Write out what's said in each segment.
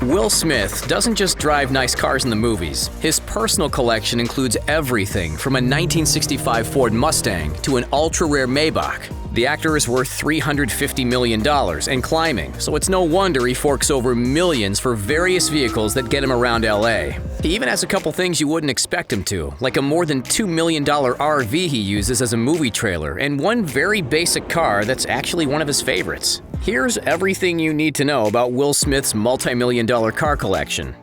Will Smith doesn't just drive nice cars in the movies. His personal collection includes everything from a 1965 Ford Mustang to an ultra-rare Maybach. The actor is worth $350 million and climbing, so it's no wonder he forks over millions for various vehicles that get him around LA. He even has a couple things you wouldn't expect him to, like a more than $2 million RV he uses as a movie trailer, and one very basic car that's actually one of his favorites. Here's everything you need to know about Will Smith's multi-million-dollar car collection.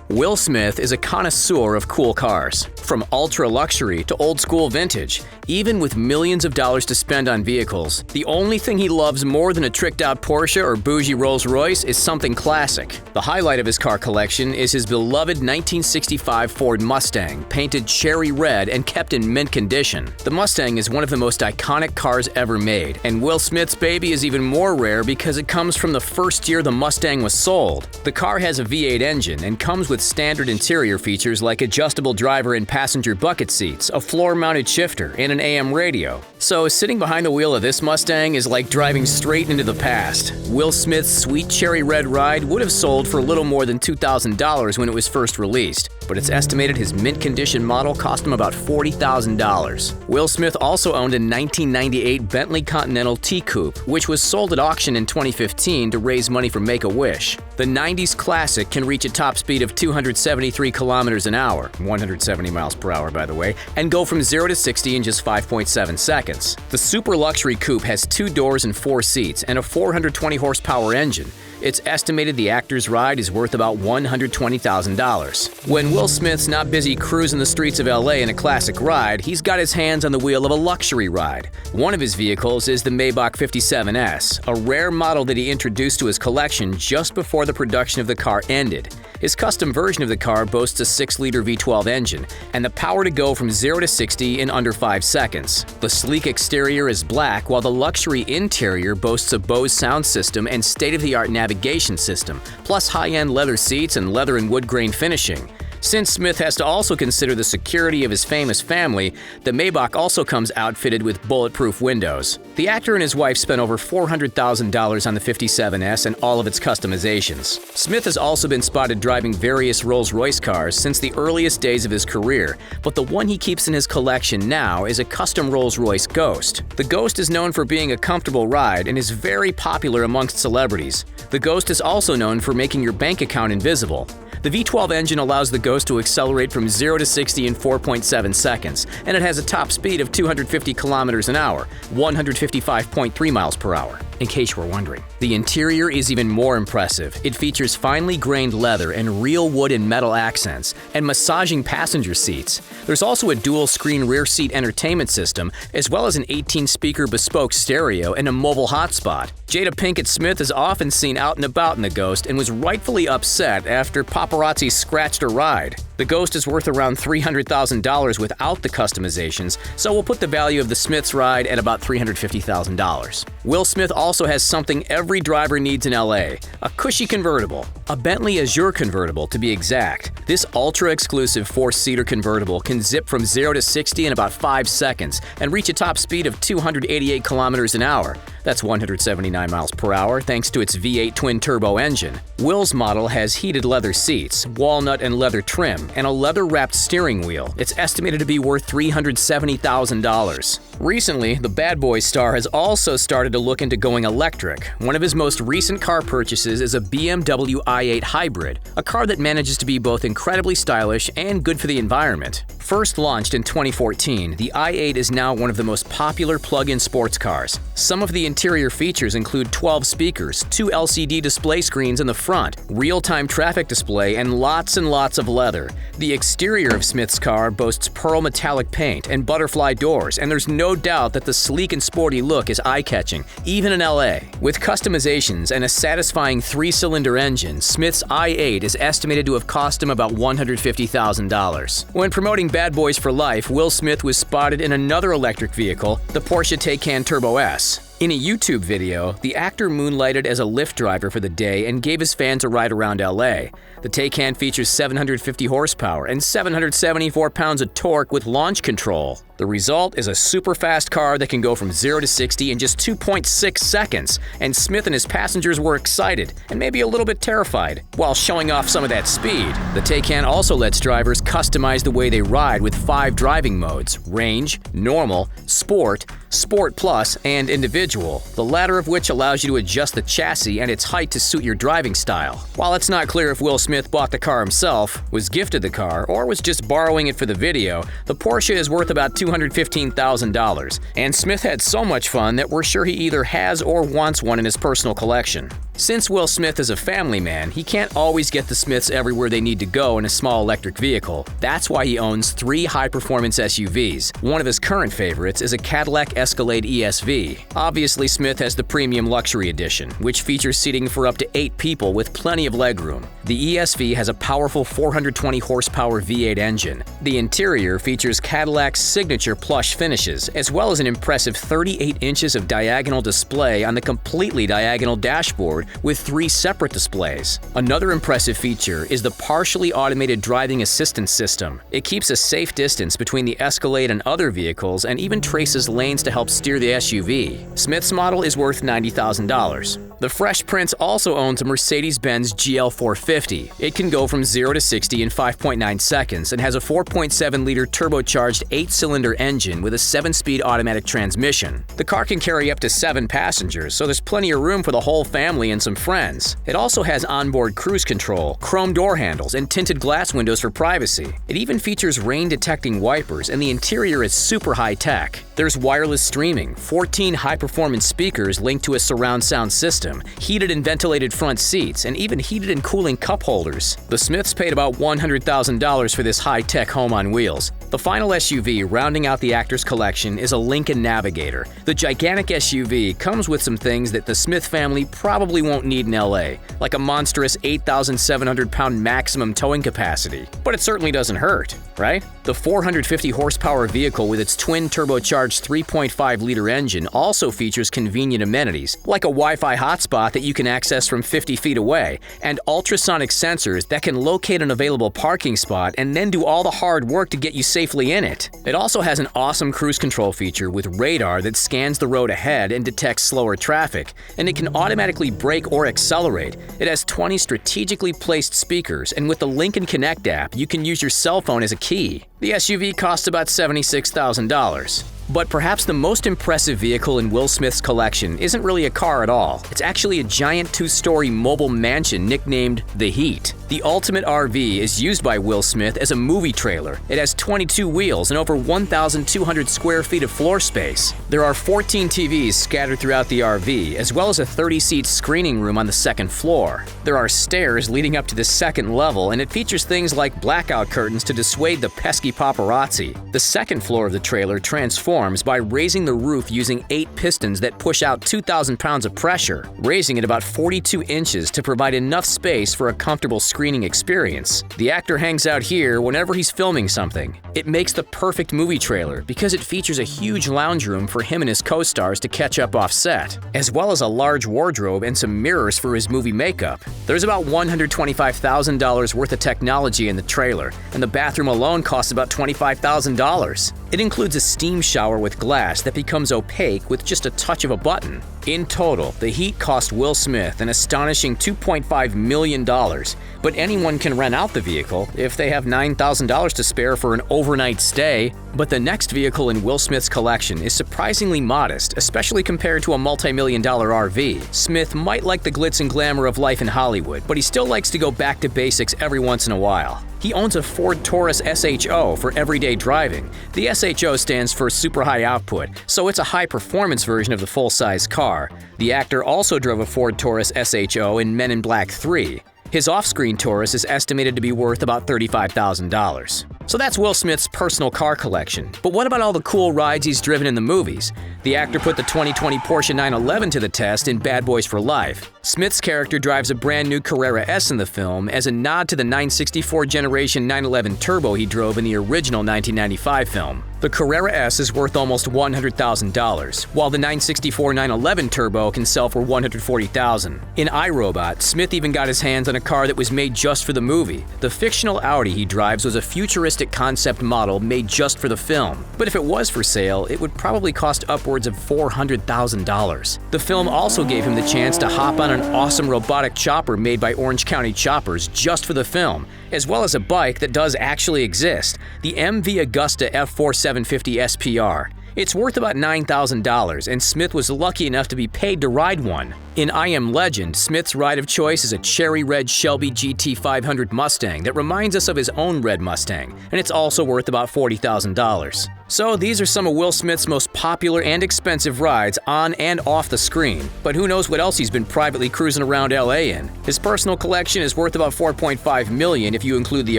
Will Smith is a connoisseur of cool cars, from ultra-luxury to old-school vintage. Even with millions of dollars to spend on vehicles, the only thing he loves more than a tricked-out Porsche or bougie Rolls-Royce is something classic. The highlight of his car collection is his beloved 1965 Ford Mustang, painted cherry red and kept in mint condition. The Mustang is one of the most iconic cars ever made, and Will Smith's baby is even more rare because it comes from the first year the Mustang was sold. The car has a V8 engine and comes with standard interior features like adjustable driver and passenger bucket seats, a floor-mounted shifter, and an AM radio. So sitting behind the wheel of this Mustang is like driving straight into the past. Will Smith's sweet cherry red ride would have sold for a little more than $2,000 when it was first released, but it's estimated his mint condition model cost him about $40,000. Will Smith also owned a 1998 Bentley Continental T-Coupe, which was sold at auction in 2015 to raise money for Make-A-Wish. The 90s classic can reach a top speed of 273 kilometers an hour, 170 miles per hour by the way, and go from 0 to 60 in just 5.7 seconds. The super luxury coupe has 2 doors and 4 seats and a 420 horsepower engine. It's estimated the actor's ride is worth about $120,000. When Will Smith's not busy cruising the streets of LA in a classic ride, he's got his hands on the wheel of a luxury ride. One of his vehicles is the Maybach 57S, a rare model that he introduced to his collection just before the production of the car ended. His custom version of the car boasts a 6-liter V12 engine and the power to go from 0 to 60 in under 5 seconds. The sleek exterior is black, while the luxury interior boasts a Bose sound system and state-of-the-art navigation system, plus high-end leather seats and leather and wood grain finishing. Since Smith has to also consider the security of his famous family, the Maybach also comes outfitted with bulletproof windows. The actor and his wife spent over $400,000 on the 57S and all of its customizations. Smith has also been spotted driving various Rolls-Royce cars since the earliest days of his career, but the one he keeps in his collection now is a custom Rolls-Royce Ghost. The Ghost is known for being a comfortable ride and is very popular amongst celebrities. The Ghost is also known for making your bank account invisible. The V12 engine allows the Ghost to accelerate from 0 to 60 in 4.7 seconds, and it has a top speed of 250 kilometers an hour, 155.3 miles per hour. In case you were wondering. The interior is even more impressive. It features finely grained leather and real wood and metal accents, and massaging passenger seats. There's also a dual-screen rear seat entertainment system, as well as an 18-speaker bespoke stereo and a mobile hotspot. Jada Pinkett Smith is often seen out and about in the Ghost and was rightfully upset after paparazzi scratched her ride. The Ghost is worth around $300,000 without the customizations, so we'll put the value of the Smith's ride at about $350,000. Will Smith also has something every driver needs in LA, a cushy convertible. A Bentley Azure convertible, to be exact. This ultra-exclusive 4-seater convertible can zip from 0 to 60 in about 5 seconds and reach a top speed of 288 kilometers an hour. That's 179 miles per hour thanks to its V8 twin-turbo engine. Will's model has heated leather seats, walnut and leather trim, and a leather-wrapped steering wheel. It's estimated to be worth $370,000. Recently, the Bad Boys star has also started to look into going electric. One of his most recent car purchases is a BMW i8 Hybrid, a car that manages to be both incredibly stylish and good for the environment. First launched in 2014, the i8 is now one of the most popular plug-in sports cars. Some of the interior features include 12 speakers, 2 LCD display screens in the front, real-time traffic display, and lots of leather. The exterior of Smith's car boasts pearl metallic paint and butterfly doors, and there's no doubt that the sleek and sporty look is eye-catching, even in LA. With customizations and a satisfying 3-cylinder engine, Smith's i8 is estimated to have cost him about $150,000. When promoting Bad Boys for Life, Will Smith was spotted in another electric vehicle, the Porsche Taycan Turbo S. In a YouTube video, the actor moonlighted as a Lyft driver for the day and gave his fans a ride around LA. The Taycan features 750 horsepower and 774 pounds of torque with launch control. The The result is a super fast car that can go from 0 to 60 in just 2.6 seconds, and Smith and his passengers were excited and maybe a little bit terrified while showing off some of that speed. The Taycan also lets drivers customize the way they ride with 5 driving modes: range, normal, sport, Sport Plus, and Individual, the latter of which allows you to adjust the chassis and its height to suit your driving style. While it's not clear if Will Smith bought the car himself, was gifted the car, or was just borrowing it for the video, the Porsche is worth about $215,000, and Smith had so much fun that we're sure he either has or wants one in his personal collection. Since Will Smith is a family man, he can't always get the Smiths everywhere they need to go in a small electric vehicle. That's why he owns 3 high-performance SUVs. One of his current favorites is a Cadillac Escalade ESV. Obviously, Smith has the Premium Luxury Edition, which features seating for up to 8 people with plenty of legroom. The ESV has a powerful 420 horsepower V8 engine. The interior features Cadillac's signature plush finishes, as well as an impressive 38 inches of diagonal display on the completely diagonal dashboard with 3 separate displays. Another impressive feature is the partially automated driving assistance system. It keeps a safe distance between the Escalade and other vehicles and even traces lanes to help steer the SUV. Smith's model is worth $90,000. The Fresh Prince also owns a Mercedes-Benz GL450. It can go from 0 to 60 in 5.9 seconds and has a 4.7-liter turbocharged 8-cylinder engine with a 7-speed automatic transmission. The car can carry up to 7 passengers, so there's plenty of room for the whole family and some friends. It also has onboard cruise control, chrome door handles, and tinted glass windows for privacy. It even features rain-detecting wipers, and the interior is super high-tech. There's wireless streaming, 14 high-performance speakers linked to a surround sound system, heated and ventilated front seats, and even heated and cooling cup holders. The Smiths paid about $100,000 for this high-tech home on wheels. The final SUV rounding out the actor's collection is a Lincoln Navigator. The gigantic SUV comes with some things that the Smith family probably won't need in LA, like a monstrous 8,700-pound maximum towing capacity. But it certainly doesn't hurt, right? The 450 horsepower vehicle with its twin turbocharged 3.5-liter engine also features convenient amenities, like a Wi-Fi hotspot that you can access from 50 feet away, and ultrasonic sensors that can locate an available parking spot and then do all the hard work to get you safely in it. It also has an awesome cruise control feature with radar that scans the road ahead and detects slower traffic, and it can automatically brake or accelerate. It has 20 strategically placed speakers, and with the Lincoln Connect app, you can use your cell phone as a key. The SUV costs about $76,000. But perhaps the most impressive vehicle in Will Smith's collection isn't really a car at all. It's actually a giant 2-story mobile mansion nicknamed The Heat. The ultimate RV is used by Will Smith as a movie trailer. It has 22 wheels and over 1,200 square feet of floor space. There are 14 TVs scattered throughout the RV, as well as a 30-seat screening room on the second floor. There are stairs leading up to the second level, and it features things like blackout curtains to dissuade the pesky paparazzi. The second floor of the trailer transforms by raising the roof using 8 pistons that push out 2,000 pounds of pressure, raising it about 42 inches to provide enough space for a comfortable screening experience. The actor hangs out here whenever he's filming something. It makes the perfect movie trailer because it features a huge lounge room for him and his co-stars to catch up off set, as well as a large wardrobe and some mirrors for his movie makeup. There's about $125,000 worth of technology in the trailer, and the bathroom alone costs about $25,000. It includes a steam shower with glass that becomes opaque with just a touch of a button. In total, the Heat cost Will Smith an astonishing $2.5 million, but anyone can rent out the vehicle if they have $9,000 to spare for an overnight stay. But the next vehicle in Will Smith's collection is surprisingly modest, especially compared to a multi-million-dollar RV. Smith might like the glitz and glamour of life in Hollywood, but he still likes to go back to basics every once in a while. He owns a Ford Taurus SHO for everyday driving. The SHO stands for super high output, so it's a high-performance version of the full-size car. The actor also drove a Ford Taurus SHO in Men in Black 3. His off-screen Taurus is estimated to be worth about $35,000. So that's Will Smith's personal car collection. But what about all the cool rides he's driven in the movies? The actor put the 2020 Porsche 911 to the test in Bad Boys for Life. Smith's character drives a brand new Carrera S in the film as a nod to the 964 generation 911 Turbo he drove in the original 1995 film. The Carrera S is worth almost $100,000, while the 964 911 Turbo can sell for $140,000. In iRobot, Smith even got his hands on a car that was made just for the movie. The fictional Audi he drives was a futuristic concept model made just for the film. But if it was for sale, it would probably cost upwards of $400,000. The film also gave him the chance to hop on an awesome robotic chopper made by Orange County Choppers just for the film, as well as a bike that does actually exist, the MV Augusta F4 750 SPR. It's worth about $9,000, and Smith was lucky enough to be paid to ride one. In I Am Legend, Smith's ride of choice is a cherry red Shelby GT 500 Mustang that reminds us of his own red Mustang, and it's also worth about $40,000. So these are some of Will Smith's most popular and expensive rides on and off the screen, but who knows what else he's been privately cruising around LA in. His personal collection is worth about $4.5 million if you include the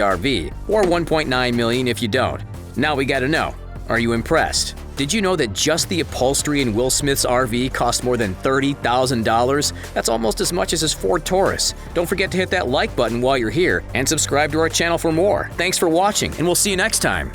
RV, or $1.9 million if you don't. Now we gotta know, are you impressed? Did you know that just the upholstery in Will Smith's RV cost more than $30,000? That's almost as much as his Ford Taurus. Don't forget to hit that like button while you're here and subscribe to our channel for more. Thanks for watching, and we'll see you next time.